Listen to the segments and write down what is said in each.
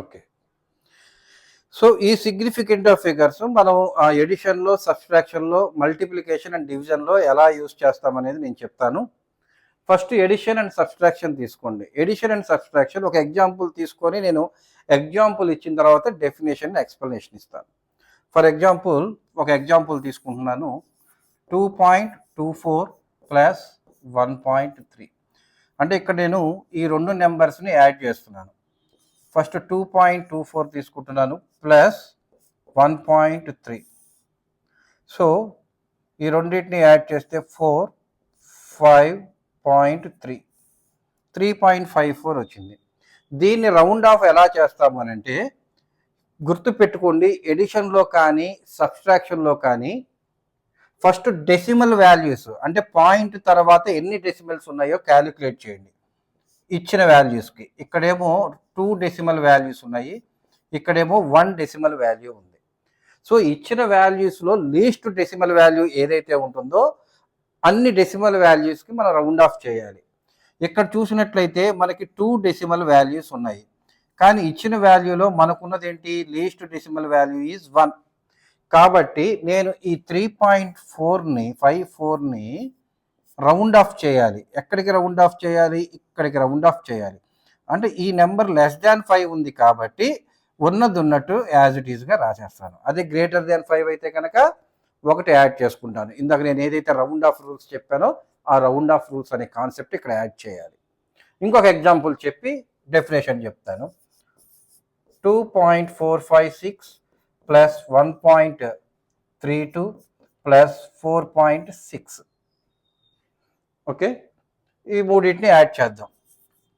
Okay. So ఈ significant of figures మనం ఎడిషన్లో, సబ్స్ట్రాక్షన్లో, multiplication and డివిజన్లో ఎలా యూస్ చేస్తామనేది నేను చెప్తాను. ఫస్ట్ ఎడిషన్ అండ్ సబ్స్ట్రాక్షన్ తీసుకోండి. ఎడిషన్ అండ్ సబ్స్ట్రాక్షన్ ఒక ఎగ్జాంపుల్ తీసుకొని నేను ఎగ్జాంపుల్ ఇచ్చిన తర్వాత డెఫినేషన్ ఎక్స్ప్లెనేషన్ ఇస్తాను. ఫర్ ఎగ్జాంపుల్ ఒక ఎగ్జాంపుల్ తీసుకుంటున్నాను. 2.24 ప్లస్ 1.3 అంటే ఇక్కడ నేను ఈ రెండు నెంబర్స్ని యాడ్ చేస్తున్నాను. ఫస్ట్ 2.24 తీసుకుంటున్నాను ప్లస్ 1.3. సో ఈ రెండింటిని యాడ్ చేస్తే 4, 5.3, 3.54 వచ్చింది. దీన్ని రౌండ్ ఆఫ్ ఎలా చేస్తాము అని అంటే, గుర్తుపెట్టుకోండి, ఎడిషన్లో కానీ సబ్స్ట్రాక్షన్లో కానీ ఫస్ట్ డెసిమల్ వాల్యూస్ అంటే పాయింట్ తర్వాత ఎన్ని డెసిమల్స్ ఉన్నాయో క్యాలిక్యులేట్ చేయండి ఇచ్చిన వాల్యూస్కి. ఇక్కడేమో 2 డెసిమల్ వాల్యూస్ ఉన్నాయి, ఇక్కడేమో 1 డెసిమల్ వాల్యూ ఉంది. సో ఇచ్చిన వాల్యూస్లో లీస్ట్ డెసిమల్ వాల్యూ ఏదైతే ఉంటుందో అన్ని డెసిమల్ వాల్యూస్కి మనం రౌండ్ ఆఫ్ చేయాలి. ఇక్కడ చూసినట్లయితే మనకి 2 డెసిమల్ వాల్యూస్ ఉన్నాయి, కానీ ఇచ్చిన వాల్యూలో మనకున్నది ఏంటి? Least decimal value is 1. కాబట్టి నేను ఈ 3.54ని రౌండ్ ఆఫ్ చేయాలి. ఎక్కడికి రౌండ్ ఆఫ్ చేయాలి? ఇక్కడికి రౌండ్ ఆఫ్ చేయాలి. అంటే ఈ నెంబర్ లెస్ దాన్ 5 ఉంది కాబట్టి ఉన్నది ఉన్నట్టు యాజ్ ఇట్ ఈస్గా రాసేస్తాను. అదే గ్రేటర్ దాన్ 5 అయితే కనుక ఒకటి యాడ్ చేసుకుంటాను. ఇందాక నేను ఏదైతే రౌండ్ ఆఫ్ రూల్స్ చెప్పానో ఆ రౌండ్ ఆఫ్ రూల్స్ అనే కాన్సెప్ట్ ఇక్కడ యాడ్ చేయాలి. ఇంకొక ఎగ్జాంపుల్ చెప్పి డెఫినేషన్ చెప్తాను. 2.456 ప్లస్ 1.32 ప్లస్ 4.6. ఓకే, ఈ మూడింటిని యాడ్ చేద్దాం.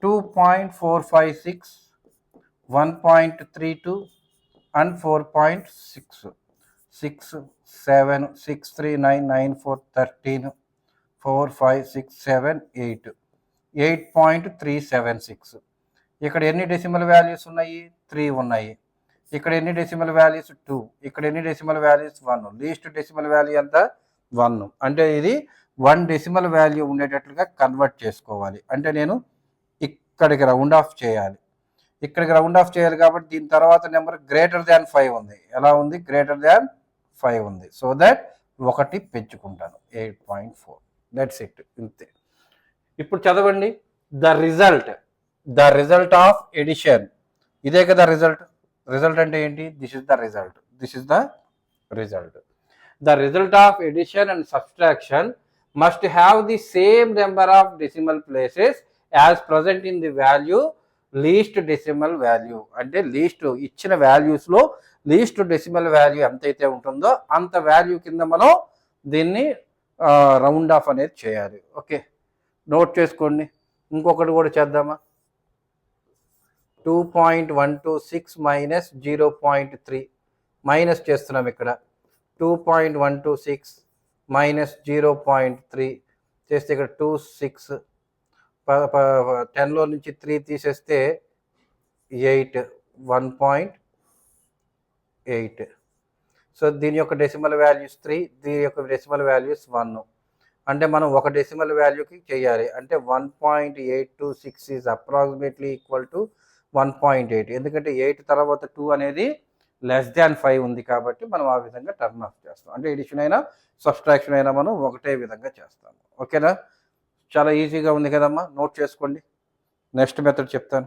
2.456, 1.32 అండ్ 4.6. 6, 7, 6, 3, 9, 9, 4, 13, 4, 5, 6, 7, 8, 8.376. ఇక్కడ ఎన్ని డెసిమల్ వాల్యూస్ ఉన్నాయి? 3 ఉన్నాయి. ఇక్కడ ఎన్ని డెసిమల్ వాల్యూస్? 2. ఇక్కడ ఎన్ని decimal values? 1. Least decimal value ఎంత? 1. అంటే ఇది 1 డెసిమల్ వాల్యూ ఉండేటట్లుగా కన్వర్ట్ చేసుకోవాలి. అంటే నేను ఇక్కడికి రౌండ్ ఆఫ్ చేయాలి. ఇక్కడికి రౌండ్ ఆఫ్ చేయాలి కాబట్టి దీని తర్వాత నెంబర్ గ్రేటర్ దాన్ 5 ఉంది. ఎలా ఉంది? గ్రేటర్ దాన్ 5 ఉంది. సో దట్ ఒకటి పెంచుకుంటాను, 8.4. దట్స్ ఇట్, ఇంతే. ఇప్పుడు చదవండి. The result of addition. ఇదే కదా రిజల్ట్. రిజల్ట్ అంటే ఏంటి? This is the result. The result of addition and subtraction must have the same number of decimal places as present in the value least decimal value. అంటే least ఇచ్చిన వాల్యూస్లో least decimal value ఎంతైతే ఉంటుందో అంత value కింద మనం దీన్ని round of అనేది చేయాలి. ఓకే, నోట్ చేసుకోండి. ఇంకొకటి కూడా చేద్దామా? 2.126 మైనస్ 0.3 మైనస్ చేస్తున్నాం ఇక్కడ. 2.126 మైనస్ 0.3 చేస్తే ఇక్కడ 26, 10లో నుంచి 3 తీసేస్తే 8, 1.8. సో దీని యొక్క డెసిమల్ వాల్యూస్ 3, దీని యొక్క డెసిమల్ వాల్యూస్ 1. అంటే మనం ఒక డెసిమల్ వాల్యూకి చేయాలి. అంటే 1.826 ఈజ్ అప్రాక్సిమేట్లీ ఈక్వల్ టు 1.8. ఎందుకంటే 8 తర్వాత 2 అనేది లెస్ దాన్ 5 ఉంది కాబట్టి మనం ఆ విధంగా టర్న్ ఆఫ్ చేస్తాం. అంటే ఎడిషన్ అయినా సబ్స్ట్రాక్షన్ అయినా మనం ఒకటే విధంగా చేస్తాము. ఓకేనా? చాలా ఈజీగా ఉంది కదమ్మా, నోట్ చేసుకోండి. నెక్స్ట్ మెథడ్ చెప్తాను.